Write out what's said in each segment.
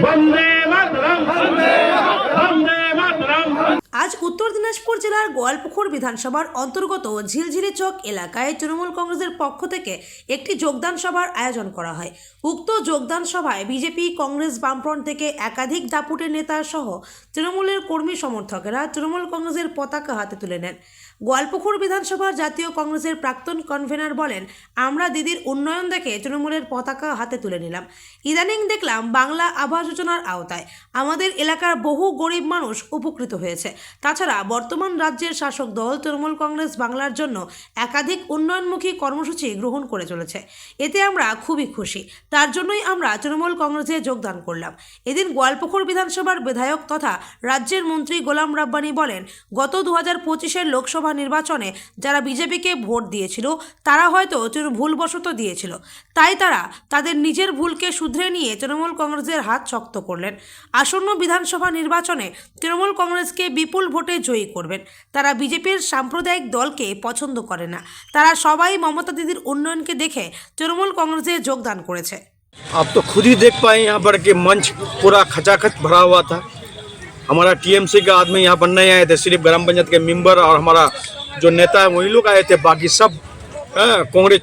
বন্দে মাতরম, বন্দে মাতরম। আজ উত্তর দিনাজপুর জেলার গোয়ালপুকুর বিধানসভার অন্তর্গত ঝিলঝিলি চক এলাকায় তৃণমূল কংগ্রেসের পক্ষ থেকে একটি যোগদান সভার আয়োজন করা হয়। উক্ত যোগদান সভায় বিজেপি, কংগ্রেস, বামফ্রন্ট থেকে একাধিক দাপুটে নেতা সহ তৃণমূলের কর্মী সমর্থকেরা তৃণমূল কংগ্রেসের পতাকা হাতে তুলে নেন। গোয়ালপুকুর বিধানসভার জাতীয় কংগ্রেসের প্রাক্তন কনভেনার বলেন, আমরা দিদির উন্নয়ন দেখে তৃণমূলের পতাকা হাতে তুলে নিলাম। ইদানিং দেখলাম বাংলা আবাস যোজনার আওতায় আমাদের এলাকার বহু গরিব মানুষ উপকৃত হয়েছে। তাছাড়া বর্তমান রাজ্যের শাসক দল তৃণমূল কংগ্রেস বাংলার জন্য একাধিক উন্নয়নমুখী কর্মসূচি গ্রহণ করে চলেছে। এতে আমরা খুবই খুশি। তার জন্যই আমরা তৃণমূল কংগ্রেসে যোগদান করলাম। এদিন গোয়ালপুকুর বিধানসভার বিধায়ক তথা রাজ্যের মন্ত্রী গোলাম রাব্বানি বলেন, গত 2025-এর লোকসভা নির্বাচনে যারা বিজেপিকে ভোট দিয়েছিল তারা হয়তো ভুলবশত দিয়েছিল, তাই তারা তাদের নিজের ভুলকে শুধরে নিয়ে তৃণমূল কংগ্রেসের হাত শক্ত করলেন। আসন্ন বিধানসভা নির্বাচনে তৃণমূল কংগ্রেসকে বিপুল ভোটে জয়ী করবেন। তারা বিজেপির সাম্প্রদায়িক দলকে পছন্দ করে না। তারা সবাই মমতা দিদির উন্নয়নকে দেখে তৃণমূল কংগ্রেসে যোগদান করেছে। आप तो खुद ही देख पाए यहाँ पर कि मंच पूरा खचाखच भरा हुआ था। हमारा टीएमसी का आदमी यहाँ पर नहीं आए थे, सिर्फ ग्राम पंचायत के मेंबर और हमारा जो नेता है वही लोग आए थे। बाकी सब कांग्रेस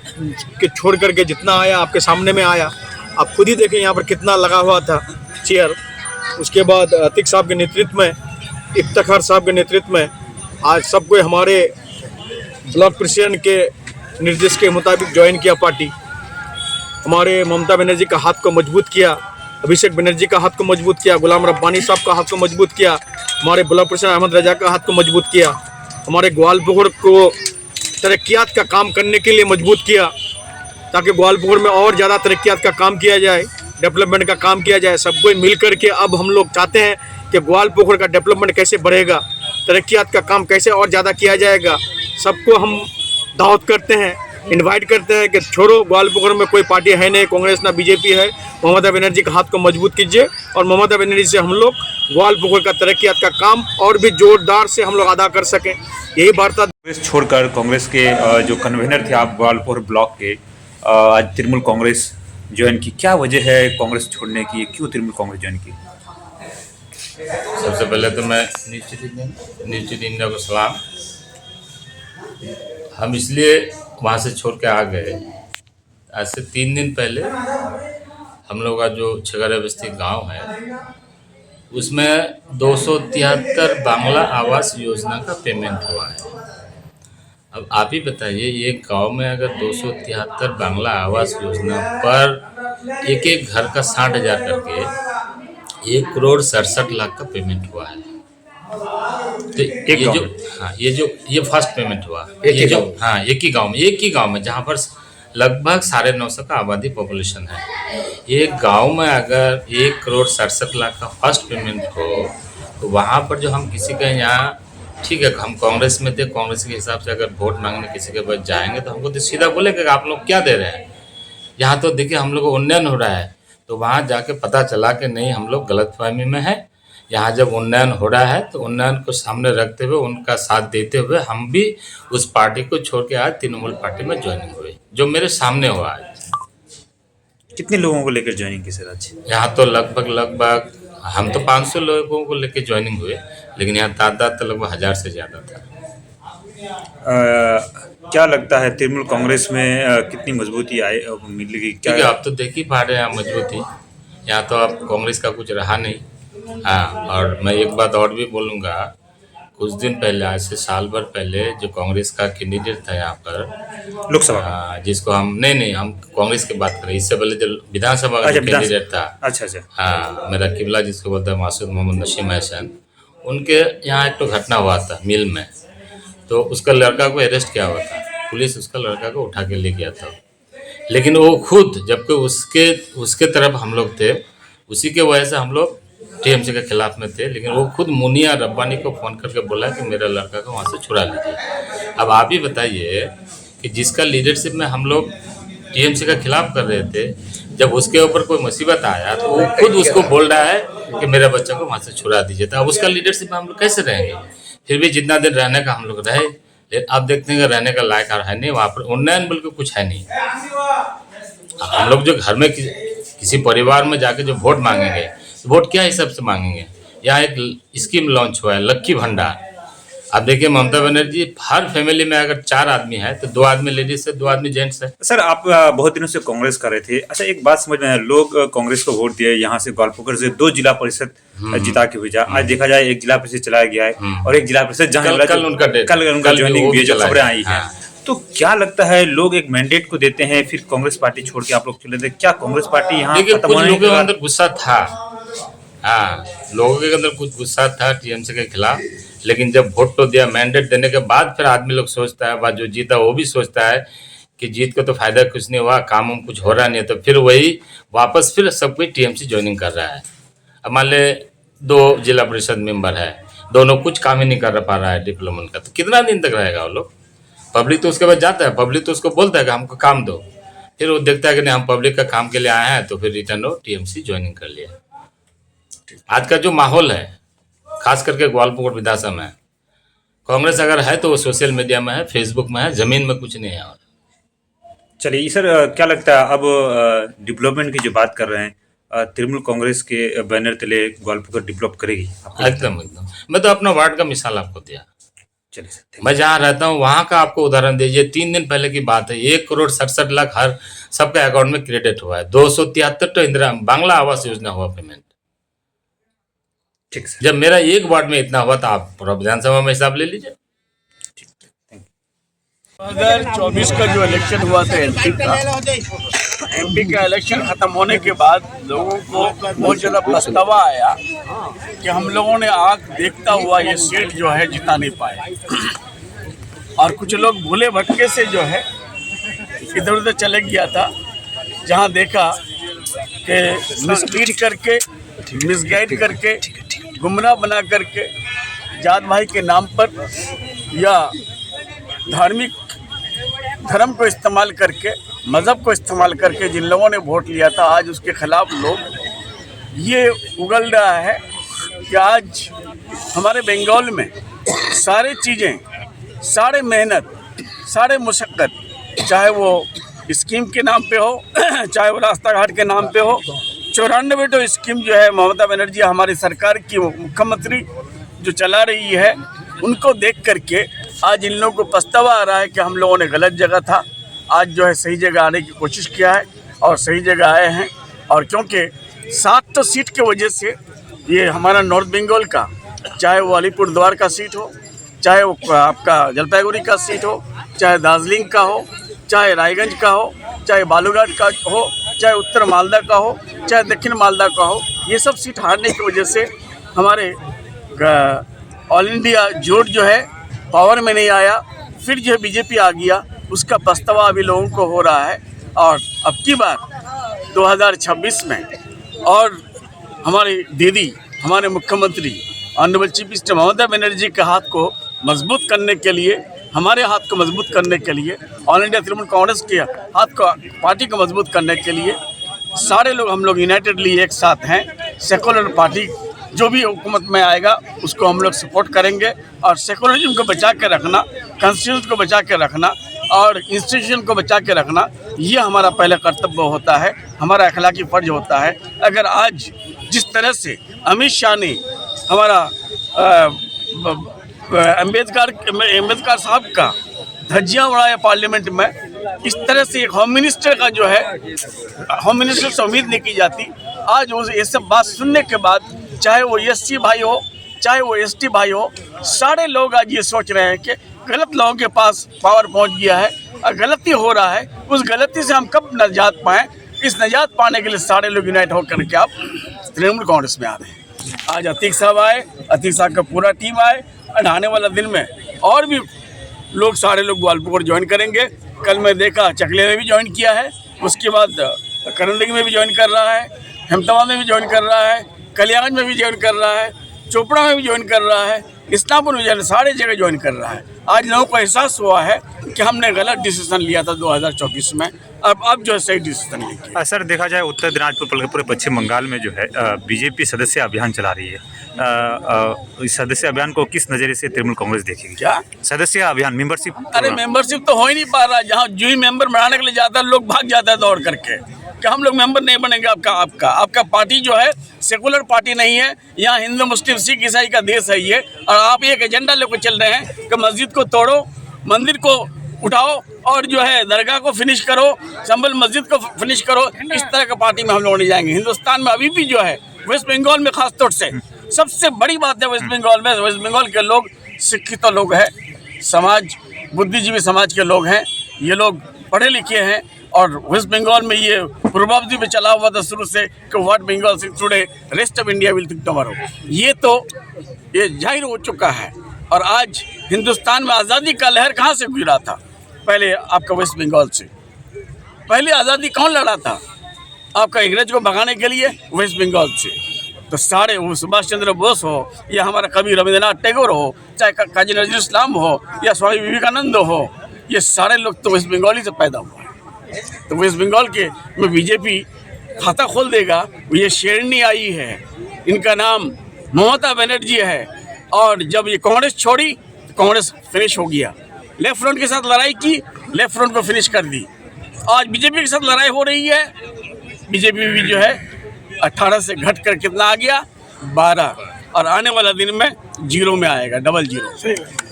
के छोड़ करके जितना आया आपके सामने में आया। आप खुद ही देखें यहाँ पर कितना लगा हुआ था चेयर। उसके बाद अतीक साहब के नेतृत्व में, इफ्तिखार साहब के नेतृत्व में आज सबको हमारे ब्लॉक प्रेसिडेंट के निर्देश के मुताबिक ज्वाइन किया पार्टी। हमारे ममता बनर्जी का हाथ को मजबूत किया, अभिषेक बनर्जी का हाथ को मजबूत किया, गुलाम रब्बानी साहब का हाथ को मजबूत किया, हमारे ब्लॉक प्रेसिडेंट अहमद रजा का हाथ को मजबूत किया, हमारे ग्वालपुकुर को तरक्कियात का काम करने के लिए मजबूत किया ताकि ग्वालपुकुर में और ज़्यादा तरक्कियात का काम किया जाए, डेवलपमेंट का काम किया जाए। सबको मिल कर के अब हम लोग चाहते हैं कि ग्वालपुकुर का डेवलपमेंट कैसे बढ़ेगा, तरक्कियात का काम कैसे और ज़्यादा किया जाएगा। सबको हम दावत करते हैं, इनवाइट करते हैं कि छोड़ो, ग्वालपुकुर में कोई पार्टी है नहीं, कांग्रेस ना बीजेपी है। ममता बनर्जी का हाथ को मजबूत कीजिए और ममता बनर्जी से हम लोग ग्वालपुकुर का तरक्कियात का काम और भी जोरदार से हम लोग अदा कर सकें, यही वार्ता। कांग्रेस छोड़कर कांग्रेस के जो कन्वेनर थे आप ग्वालपुर ब्लॉक के, आज तृणमूल कांग्रेस ज्वाइन की, क्या वजह है कांग्रेस छोड़ने की, क्यों तृणमूल कांग्रेस ज्वाइन की? सबसे पहले तो मैं निश्चित इंडिया को सलाम। हम इसलिए वहाँ से छोड़ के आ गए, आज से 3 दिन पहले हम लोग का जो छगरा बस्ती गांव है उसमें 273 बांग्ला आवास योजना का पेमेंट हुआ है। अब आप ही बताइए, ये गांव में अगर 273 बांग्ला आवास योजना पर एक एक घर का 60,000 करके 1,67,00,000 का पेमेंट हुआ है। तो ये फर्स्ट पेमेंट हुआ एक ही गांव में जहाँ पर लगभग 950 का आबादी पॉपुलेशन है। एक गांव में अगर 1,67,00,000 का फर्स्ट पेमेंट हो तो वहाँ पर जो हम किसी का यहाँ, ठीक है हम कांग्रेस में थे, कांग्रेस के हिसाब से अगर वोट मांगने किसी के पास जाएंगे तो हमको तो सीधा बोलेगा आप लोग क्या दे रहे हैं। यहाँ तो देखिए हम लोग को उन्नयन हो रहा है, तो वहाँ जाके पता चला कि नहीं हम लोग गलतफहमी में है। यहाँ जब उन्नयन हो रहा है तो उन्नयन को सामने रखते हुए उनका साथ देते हुए हम भी उस पार्टी को छोड़ के आज तृणमूल पार्टी में ज्वाइनिंग हुई, जो मेरे सामने हुआ आज। कितने लोगों को लेकर ज्वाइनिंग की सर आज? यहाँ तो लगभग हम तो 500 लोगों को लेकर ज्वाइनिंग हुए, लेकिन यहाँ तादाद तो लगभग 1000 से ज़्यादा था। क्या लगता है तृणमूल कांग्रेस में कितनी मजबूती मिलेगी? क्या आप तो देख ही पा रहे हैं मजबूती, यहाँ तो अब कांग्रेस का कुछ रहा नहीं। हाँ, और मैं एक बात और भी बोलूँगा, कुछ दिन पहले, आज से साल भर पहले जो कांग्रेस का कैंडिडेट था यहाँ पर लोकसभा, जिसको हम नहीं हम कांग्रेस की बात करें, इससे पहले जो विधानसभा का कैंडिडेट था, अच्छा हाँ मेरा किबला जिसको बोलता है मासूद मोहम्मद नशीम हसन, उनके यहाँ एक तो घटना हुआ था मिल में, तो उसका लड़का को अरेस्ट किया हुआ था, पुलिस उसका लड़का को उठा के ले गया था। लेकिन वो खुद, जबकि उसके तरफ हम लोग थे, उसी के वजह से हम लोग टीएमसी के खिलाफ में थे, लेकिन वो खुद मुनिया रब्बानी को फ़ोन करके बोला कि मेरा लड़का को वहाँ से छुड़ा लीजिए। अब आप ही बताइए कि जिसका लीडरशिप में हम लोग टीएमसी का खिलाफ कर रहे थे, जब उसके ऊपर कोई मुसीबत आया तो वो खुद उसको बोल रहा है कि मेरे बच्चे को वहाँ से छुड़ा दीजिए। तो अब उसका लीडरशिप में हम लोग कैसे रहेंगे? फिर भी जितना दिन रहने का हम लोग रहे, अब देखते हैं कि रहने का लायक है नहीं, वहाँ पर उन्नयन बिल्कुल कुछ है नहीं। हम लोग जो घर में किसी परिवार में जाके जो वोट मांगेंगे वोट क्या हिसाब से मांगेंगे। यहाँ एक स्कीम लॉन्च हुआ है लक्की भंडार। आप देखिए ममता बनर्जी हर फैमिली में अगर 4 आदमी है तो 2 आदमी लेडीज है, 2 आदमी जेंट्स है। सर आप बहुत दिनों से कांग्रेस कर रहे थे। अच्छा एक बात समझ में आया, लोग कांग्रेस को वोट दिए, यहाँ से ग्वालपोखर से 2 जिला परिषद जिता के भेजा। आज देखा जाए 1 जिला परिषद चलाया गया है और 1 जिला परिषद जहाँ कल उनका ज्वाइनिंग हुई है, जो खबरें आई है। हाँ। तो क्या लगता है, लोग एक मैंडेट को देते हैं फिर कांग्रेस पार्टी छोड़ के आप लोग चले थे, क्या कांग्रेस पार्टी यहाँ देखिए खत्म कुछ होने लोगों के के बाद? अंदर गुस्सा था। हाँ, लोगों के अंदर कुछ गुस्सा था टीएमसी के खिलाफ, लेकिन जब वोट तो दिया, मैंडेट देने के बाद फिर आदमी लोग सोचता है, बाद जो जीता वो भी सोचता है कि जीत को तो फायदा कुछ नहीं हुआ, काम कुछ हो रहा नहीं है, तो फिर वही वापस फिर सब कोई टीएमसी ज्वाइनिंग कर रहा है। अब मान ले 2 जिला परिषद मेंबर है, दोनों कुछ काम ही नहीं कर पा रहा है डेवलपमेंट का, तो कितना दिन तक रहेगा वो लोग। पब्लिक तो उसके बाद जाता है, पब्लिक तो उसको बोलता है कि हमको काम दो, फिर वो देखता है कि नहीं हम पब्लिक का काम के लिए आए हैं, तो फिर रिटर्न हो टीएमसी ज्वाइनिंग कर लिया। आज का जो माहौल है खास करके ग्वालपोखर विधानसभा में, कांग्रेस अगर है तो वो सोशल मीडिया में है, फेसबुक में है, जमीन में कुछ नहीं है। और चलिए सर, क्या लगता है अब डेवलपमेंट की जो बात कर रहे हैं, तृणमूल कांग्रेस के बैनर तले ग्वालपोखर डेवलप करेगी? एकदम एकदम, मैं तो अपना वार्ड का मिसाल आपको दिया। चलिए सर, मैं जहाँ रहता हूँ वहाँ का आपको उदाहरण दीजिए। 3 दिन पहले की बात है, 1,67,00,000 हर सबके अकाउंट में क्रेडिट हुआ है। 273 तो इंदिरा बांग्ला आवास योजना हुआ पेमेंट। ठीक सर। जब मेरा एक वार्ड में इतना हुआ तो आप पूरा विधानसभा में हिसाब ले लीजिए। 2024 का जो इलेक्शन हुआ था एमपी का इलेक्शन खत्म होने के बाद लोगों को बहुत ज़्यादा पछतावा आया कि हम लोगों ने आग देखता हुआ ये सीट जो है जिता नहीं पाए, और कुछ लोग भूले भटके से जो है इधर उधर चले गया था, जहां देखा कि मिसलीड करके, मिसगाइड करके, गुमराह बना करके, जात भाई के नाम पर या धार्मिक धर्म को इस्तेमाल करके, मज़हब को इस्तेमाल करके जिन लोगों ने वोट लिया था, आज उसके खिलाफ लोग ये उगल रहा है कि आज हमारे बंगाल में सारे चीज़ें, सारे मेहनत, सारे मुशक्क़त, चाहे वो स्कीम के नाम पे हो, चाहे वो रास्ता घाट के नाम पे हो, 94 तो स्कीम जो है ममता बनर्जी हमारी सरकार की मुख्यमंत्री जो चला रही है, उनको देख करके आज इन लोगों को पछतावा आ रहा है कि हम लोगों ने गलत जगह था। आज जो है सही जगह आने की कोशिश किया है और सही जगह आए हैं। और क्योंकि 7 तो सीट की वजह से ये हमारा नॉर्थ बंगाल का, चाहे वो अलीपुरद्वार का सीट हो, चाहे वो आपका जलपाईगुड़ी का सीट हो, चाहे दार्जिलिंग का हो, चाहे रायगंज का हो, चाहे बालूघाट का हो, चाहे उत्तर मालदा का हो, चाहे दक्षिण मालदा का हो, ये सब सीट हारने की वजह से हमारे ऑल इंडिया जोट जो है पावर में नहीं आया। फिर जो है बीजेपी आ गया, उसका पछतावा अभी लोगों को हो रहा है। और अब की बार 2026 में और हमारी दीदी, हमारे मुख्यमंत्री honourable chief minister Mamata Banerjee के हाथ को मजबूत करने के लिए, हमारे हाथ को मजबूत करने के लिए, ऑल इंडिया तृणमूल कांग्रेस के हाथ को, पार्टी को मजबूत करने के लिए सारे लोग, हम लोग यूनाइटेडली एक साथ हैं। सेकुलर पार्टी जो भी हुकूमत में आएगा उसको हम लोग सपोर्ट करेंगे, और सेकुलरिज्म को बचा के रखना, कॉन्स्टिट्यूशन को बचा के रखना और इंस्टीट्यूशन को बचा के रखना, ये हमारा पहला कर्तव्य होता है, हमारा अखलाकी फ़र्ज होता है। अगर आज जिस तरह से अमित शाह ने हमारा अम्बेडकर साहब का धज्जियाँ उड़ाया पार्लियामेंट में, इस तरह से एक होम मिनिस्टर का जो है, होम मिनिस्टर से उम्मीद नहीं की जाती। आज वो ये सब बात सुनने के बाद, चाहे वो एससी भाई हो, चाहे वो एसटी भाई हो, सारे लोग आज ये सोच रहे हैं कि गलत लोगों के पास पावर पहुंच गया है और गलती हो रहा है। उस गलती से हम कब निजात पाएँ, इस निजात पाने के लिए सारे लोग यूनाइट होकर के आप तृणमूल कांग्रेस में आ रहे हैं। आज अतीक साहब आए, अतीक साहब का पूरा टीम आए, और आने वाला दिन में और भी लोग, सारे लोग ग्वालपोखर ज्वाइन करेंगे। कल मैं देखा चकले में भी ज्वाइन किया है, उसके बाद करंदगी में भी ज्वाइन कर रहा है, हेमताबाद में भी ज्वाइन कर रहा है, कल्याण में भी ज्वाइन कर रहा है, चोपड़ा में भी ज्वाइन कर रहा है, इस्लामपुर में ज्वाइन, सारे जगह ज्वाइन कर रहा है। आज लोगों को एहसास हुआ है कि हमने गलत डिसीजन लिया था 2024 में, अब जो है सही डिसीजन लिया। सर देखा जाए उत्तर दिनाजपुर पूरे पश्चिम बंगाल में जो है बीजेपी सदस्य अभियान चला रही है। इस सदस्य अभियान को किस नज़रिए से तृणमूल कांग्रेस देखेगी? क्या सदस्य अभियान, मेंबरशिप? अरे मेंबरशिप तो हो ही नहीं पा रहा। जहाँ जो ही मेंबर बनाने के लिए जाता है, लोग भाग जाता है दौड़ करके। कि हम लोग मेंबर नहीं बनेंगे। आपका पार्टी जो है सेकुलर पार्टी नहीं है। यहाँ हिंदू मुस्लिम सिख ईसाई का देश है ये, और आप एक एजेंडा लेकर चल रहे हैं कि मस्जिद को तोड़ो, मंदिर को उठाओ और जो है दरगाह को फिनिश करो, संभल मस्जिद को फिनिश करो। इस तरह का पार्टी में हम लोग नहीं जाएंगे। हिंदुस्तान में अभी भी जो है, वेस्ट बंगाल में खास तौर से सबसे बड़ी बात है वेस्ट बंगाल के लोग शिक्षित लोग हैं, समाज बुद्धिजीवी समाज के लोग हैं, ये लोग पढ़े लिखे हैं। और वेस्ट बंगाल में ये पूर्वावधि में चला हुआ था शुरू से कि what Bengal think today rest of India will think tomorrow. ये जाहिर हो चुका है। और आज हिंदुस्तान में आज़ादी का लहर कहाँ से गुजरा था? पहले आपका वेस्ट बंगाल से। पहले आज़ादी कौन लड़ा था आपका अंग्रेज को भगाने के लिए? वेस्ट बंगाल से। तो सारे वो सुभाष चंद्र बोस हो या हमारा कवि रविंद्रनाथ टैगोर हो, चाहे काजी नजरुल इस्लाम हो या स्वामी विवेकानंद हो, ये सारे लोग तो वेस्ट बंगाल ही से पैदा हुआ है। तो वेस्ट बंगाल के में बीजेपी खाता खोल देगा। ये शेरनी आई है, इनका नाम ममता बनर्जी है। और जब ये कांग्रेस छोड़ी तो कांग्रेस फिनिश हो गया। लेफ्ट फ्रंट के साथ लड़ाई की, लेफ्ट फ्रंट को फिनिश कर दी। आज बीजेपी के साथ लड़ाई हो रही है। बीजेपी भी जो है 18 से घट कर कितना आ गया? 12, और आने वाला दिन में 0 में आएगा, डबल 0।